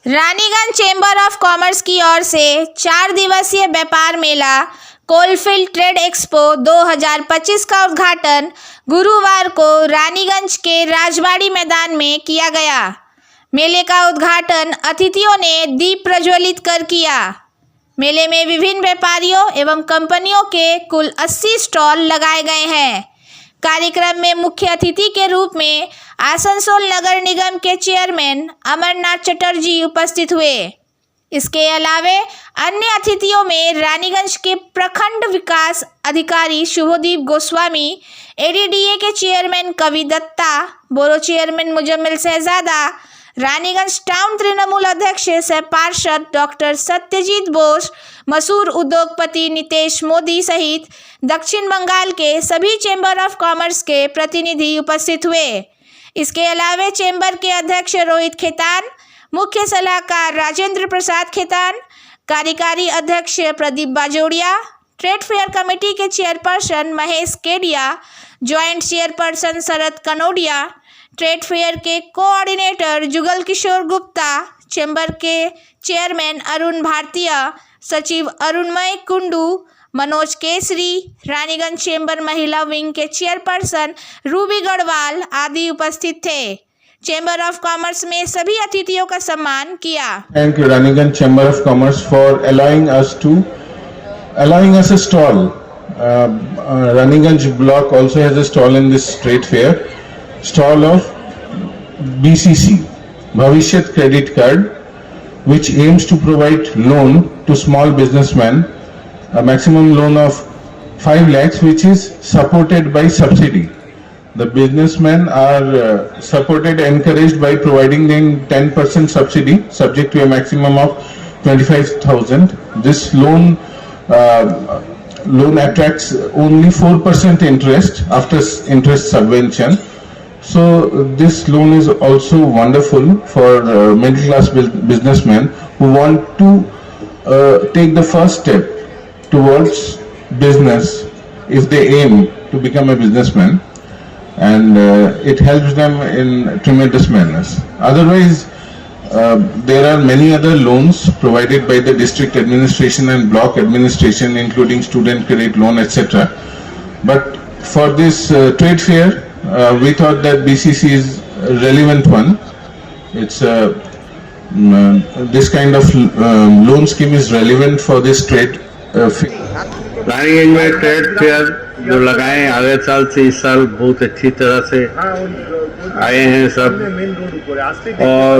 Raniganj chamber of commerce की ओर से 4 दिवसीय व्यापार मेला कोलफील्ड ट्रेड एक्सपो 2025 का उद्घाटन गुरुवार को रानीगंज के राजबाड़ी मैदान में किया गया। मेले का उद्घाटन अतिथियों ने दीप प्रज्वलित कर किया। मेले में विभिन्न व्यापारियों एवं कंपनियों के कुल 80 स्टॉल लगाए गए हैं। कार्यक्रम में मुख्य अतिथि के रूप में आसनसोल नगर निगम के चेयरमैन अमरनाथ चटर्जी उपस्थित हुए। इसके अलावे अन्य अतिथियों में रानीगंज के प्रखंड विकास अधिकारी शुभदीप गोस्वामी, एडीडीए के चेयरमैन कवि दत्ता, बोरो चेयरमैन मुजम्मिल शहजादा, रानीगंज टाउन तृणमूल अध्यक्ष सह पार्षद डॉक्टर सत्यजीत बोस, मशहूर उद्योगपति नितेश मोदी सहित दक्षिण बंगाल के सभी चेंबर ऑफ कॉमर्स के प्रतिनिधि उपस्थित हुए। इसके अलावे चेंबर के अध्यक्ष रोहित खेतान, मुख्य सलाहकार राजेंद्र प्रसाद खेतान, कार्यकारी अध्यक्ष Pradeep Bajoria, trade fair committee के chairperson Mahesh Kedia, joint chairperson Sharad Kanodia, trade fair के कोऑर्डिनेटर जुगल किशोर गुप्ता, चेंबर के चेयरमैन अरुण भारतीय, सचिव अरुणमय कुंडू, मनोज केसरी, रानीगंज चेंबर महिला विंग के चेयरपर्सन रूबी गढ़वाल आदि उपस्थित थे। चेंबर ऑफ कॉमर्स में सभी अतिथियों का सम्मान किया। Thank you Raniganj Chamber of Commerce for allowing us a stall. Raniganj block also has a stall in this trade fair. Stall of BCC, Bhavishyat Credit Card, which aims to provide loan to small businessmen, a maximum loan of 5 lakhs, which is supported by subsidy. The businessmen are supported, encouraged by providing them 10% subsidy, subject to a maximum of 25,000. This loan attracts only 4% interest after interest subvention. So this loan is also wonderful for middle class businessmen who want to take the first step towards business if they aim to become a businessman, and it helps them in tremendous manners. Otherwise, there are many other loans provided by the district administration and block administration, including student credit loan, etc. But for this trade fair, we thought that BCC is a relevant one. It's this kind of loan scheme is relevant for this trade fair. Raniganj में trade fair जो लगाए आगे साल से इस साल बहुत अच्छी तरह से आए हैं सब। और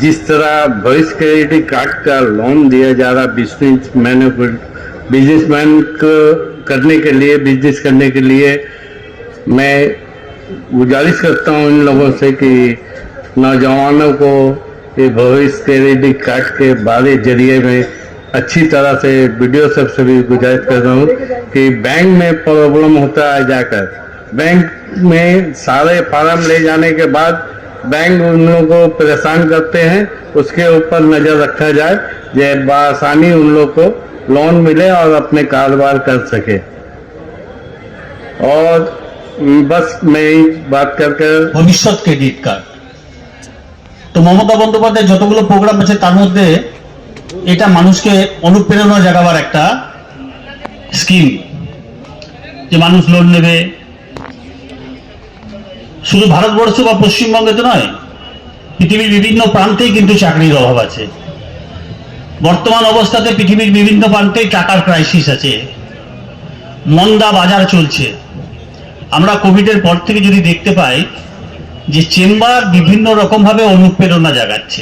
जिस तरह भविष्य क्रेडिट कार्ड का लोन दिया जा रहा बिजनेसमैन को बिजनेस करने के लिए मैं गुजारिश करता हूं इन लोगों से कि नौजवानों को ये भविष्य क्रेडिट कार्ड के बारे जरिए में अच्छी तरह से वीडियो सबसे भी गुजारिश कर रहा हूँ कि बैंक में प्रॉब्लम होता है, जाकर बैंक में सारे फार्म ले जाने के बाद बैंक उन लोगों को परेशान करते हैं, उसके ऊपर नजर रखा जाए जे बआसानी उन लोग को लोन मिले और अपने कारोबार कर सके। और बस मैं बात करके भविष्य क्रेडिट कार्ड तो মমতা বন্দ্যোপাধ্যায় যতগুলো প্রোগ্রাম আছে তার মধ্যে এটা মানুষকে অনুপ্রেরণা জাগাবার একটা স্কিম, যে মানুষ লোন নেবে। শুধু ভারতবর্ষ বা পশ্চিমবঙ্গে তো নয়, পৃথিবীর বিভিন্ন প্রান্তেই কিন্তু চাকরির অভাব আছে। বর্তমান অবস্থাতে পৃথিবীর বিভিন্ন প্রান্তেই টাকার ক্রাইসিস আছে, মন্দা বাজার চলছে। আমরা কোভিডের পর থেকে যদি দেখতে পাই যে চেম্বার বিভিন্ন রকম ভাবে অনুপ্রেরণা জাগাচ্ছে,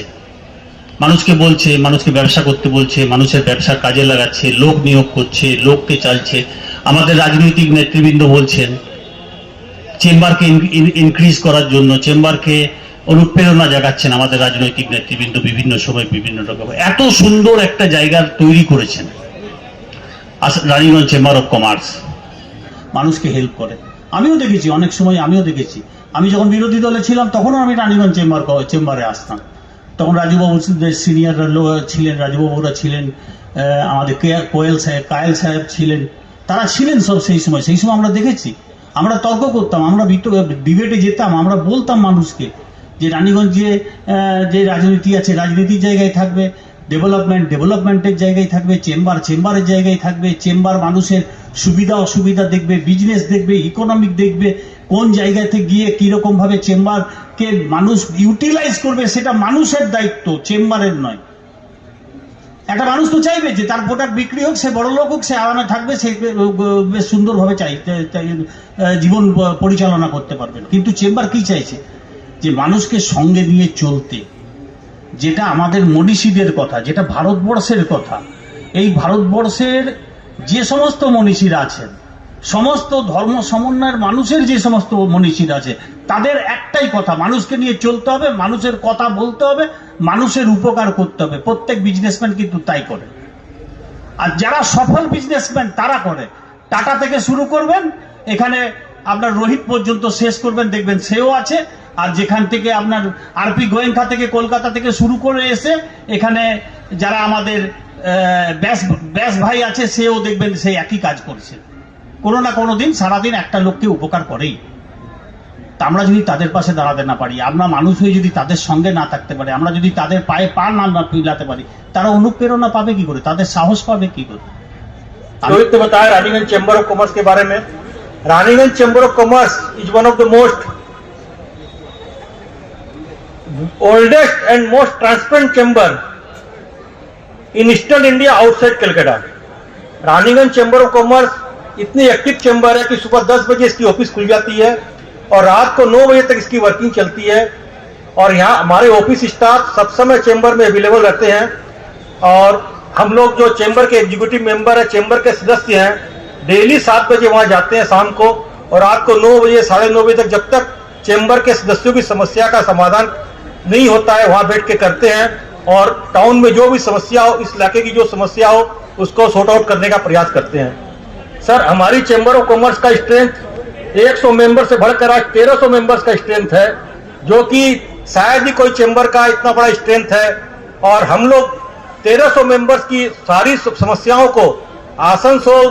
মানুষকে বলছে, মানুষকে ব্যবসা করতে বলছে, মানুষের ব্যবসার কাজে লাগাচ্ছে, লোক নিয়োগ করছে, লোককে চালছে। আমাদের রাজনৈতিক নেতৃবৃন্দ বলছেন চেম্বারকে ইনক্রিজ করার জন্য, চেম্বারকে অনুপ্রেরণা জাগাচ্ছেন আমাদের রাজনৈতিক নেতৃবৃন্দ বিভিন্ন সময় বিভিন্ন রকম। এত সুন্দর একটা জায়গা তৈরি করেছেন রানীগঞ্জ চেম্বার অফ কমার্স, মানুষকে হেল্প করে। আমিও দেখেছি, অনেক সময় আমিও দেখেছি, আমি যখন বিরোধী দলে ছিলাম তখনও আমি রানীগঞ্জ চেম্বারে আসতাম। তখন রাজুবাবু সিনিয়র ছিলেন, রাজুবাবুরা ছিলেন, আমাদের কায়েল সাহেব ছিলেন, তারা ছিলেন সব। সেই সময় আমরা দেখেছি আমরা তর্ক করতাম, আমরা ডিবেটে যেতাম, আমরা বলতাম মানুষকে যে রানীগঞ্জে যে রাজনীতি আছে রাজনীতির জায়গায় থাকবে, ডেভেলপমেন্টের জায়গায় থাকবে, চেম্বারের জায়গায় থাকবে, চেম্বার মানুষের সুবিধা অসুবিধা দেখবে, বিজনেস দেখবে, ইকোনমিক দেখবে, কোন জায়গাতে গিয়ে কিরকম ভাবে চেম্বারকে মানুষ ইউটিলাইজ করবে সেটা মানুষের দায়িত্ব, চেম্বারের নয়। একটা মানুষ তো চাইবে যে তার প্রোডাক্ট বিক্রি হোক, সে বড় লোক হোক, সে আওয়ানা থাকবে, সে বেশ সুন্দরভাবে জীবন পরিচালনা করতে পারবেন। কিন্তু চেম্বার কি চাইছে? যে মানুষকে সঙ্গে নিয়ে চলতে, যেটা আমাদের মনীষীদের কথা, যেটা ভারতবর্ষের কথা। এই ভারতবর্ষের যে সমস্ত মনীষীরা আছেন, সমস্ত ধর্ম সমন্বয়ের মানুষের যে সমস্ত মনীষীরা আছে, তাদের একটাই কথা, মানুষকে নিয়ে চলতে হবে, মানুষের কথা বলতে হবে, মানুষের উপকার করতে হবে। প্রত্যেক বিজনেসম্যান কিন্তু তাই করে। আর যারা সফল বিজনেসম্যান তারা করে। টাটা থেকে শুরু করবেন, এখানে আপনার রোহিত পর্যন্ত শেষ করবেন, দেখবেন সেও আছে। আর যেখান থেকে আপনার আরপি গোয়েঙ্কা থেকে কলকাতা থেকে শুরু করে এসে এখানে যারা আমাদের ব্যাস ভাই আছে, সেও দেখবেন সেই একই কাজ করছে। কোনো না কোনো দিন সারাদিন একটা লোককে উপকার করেই। তা আমরা যদি তাদের পাশে দাঁড়াতে না পারি, আমরা মানুষ হয়ে যদি তাদের সঙ্গে না থাকতে পারি, আমরা যদি তাদের পায়ে পা না পিলাতে পারি, তারা অনুপ্রেরণা পাবে কি করে, তাদের সাহস পাবে কি করে? रोहित ने बताया रानीगंज चैम्बर ऑफ कॉमर्स के बारे में। Raniganj chamber of commerce is one of the most oldest and most transparent chamber in eastern India outside Calcutta. Raniganj chamber of commerce इतनी एक्टिव चैम्बर है कि सुबह 10 बजे इसकी ऑफिस खुल जाती है और रात को 9 बजे तक इसकी वर्किंग चलती है। और यहाँ हमारे ऑफिस स्टाफ सब समय चैम्बर में अवेलेबल रहते हैं। और हम लोग जो चैम्बर के एग्जीक्यूटिव मेंबर है, चैम्बर के सदस्य हैं, डेली 7 बजे वहां जाते हैं शाम को, और रात को 9 बजे 9:30 बजे तक, जब तक चैम्बर के सदस्यों की समस्या का समाधान नहीं होता है, वहां बैठ के करते हैं। और टाउन में जो भी समस्या हो, इस इलाके की जो समस्या हो, उसको सॉर्ट आउट करने का प्रयास करते हैं। सर, हमारी चैम्बर ऑफ कॉमर्स का स्ट्रेंथ 100 मेंबर से बढ़कर आज 1300 मेंबर्स का स्ट्रेंथ है, जो कि शायद ही कोई चैम्बर का इतना बड़ा स्ट्रेंथ है। और हम लोग 1300 मेंबर्स की सारी समस्याओं को आसनसोल,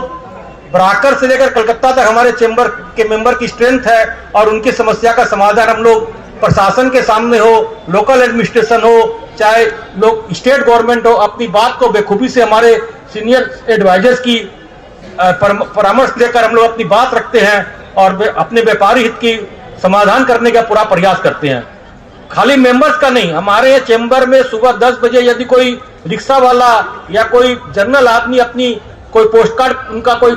बराकर से लेकर कलकत्ता तक हमारे चैम्बर के मेंबर की स्ट्रेंथ है। और उनकी समस्या का समाधान हम लोग प्रशासन के सामने हो, लोकल एडमिनिस्ट्रेशन हो, चाहे लोग स्टेट गवर्नमेंट हो, अपनी बात को बेखूबी से हमारे सीनियर एडवाइजर्स की परामर्श लेकर हम लोग अपनी बात रखते हैं और अपने व्यापारी हित की समाधान करने का पूरा प्रयास करते हैं। खाली मेंबर्स का नहीं, हमारे चैम्बर में सुबह 10 बजे यदि कोई रिक्शा वाला या कोई जनरल आदमी अपनी कोई पोस्ट कार्ड, उनका कोई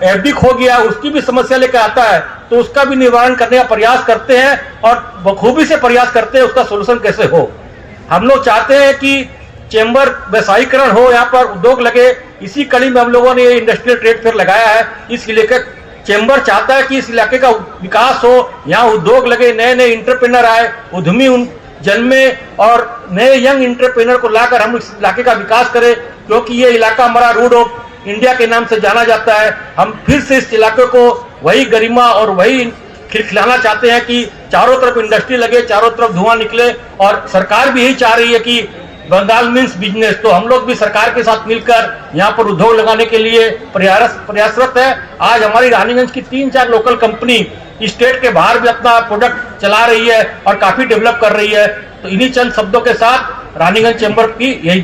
एफडी खो गया, उसकी भी समस्या लेकर आता है, तो उसका भी निवारण करने का प्रयास करते हैं और बखूबी से प्रयास करते हैं उसका सोल्यूशन कैसे हो। हम लोग चाहते हैं कि चैम्बर व्यवसायीकरण हो, यहाँ पर उद्योग लगे। इसी कड़ी में हम लोगों ने ये इंडस्ट्रियल ट्रेड फेयर लगाया है। इस इलाके चैम्बर चाहता है कि इस इलाके का विकास हो, यहाँ उद्योग लगे, नए नए इंटरप्रेनर आए, उद्यमी जन्मे और नए यंग इंटरप्रेनर को लाकर हम इस इलाके का विकास करें, क्योंकि ये इलाका हमारा रूट ऑफ इंडिया के नाम से जाना जाता है। हम फिर से इस इलाके को वही गरिमा और वही खिलाना चाहते हैं कि चारों तरफ इंडस्ट्री लगे, चारों तरफ धुआं निकले। और सरकार भी यही चाह रही है कि बंगाल मीन्स बिजनेस, तो हम लोग भी सरकार के साथ मिलकर यहाँ पर उद्योग लगाने के लिए प्रयासरत है। आज हमारी रानीगंज की 3-4 लोकल कंपनी स्टेट के बाहर भी अपना प्रोडक्ट चला रही है और काफी डेवलप कर रही है। तो इन्हीं चंद शब्दों के साथ रानीगंज चैम्बर की यही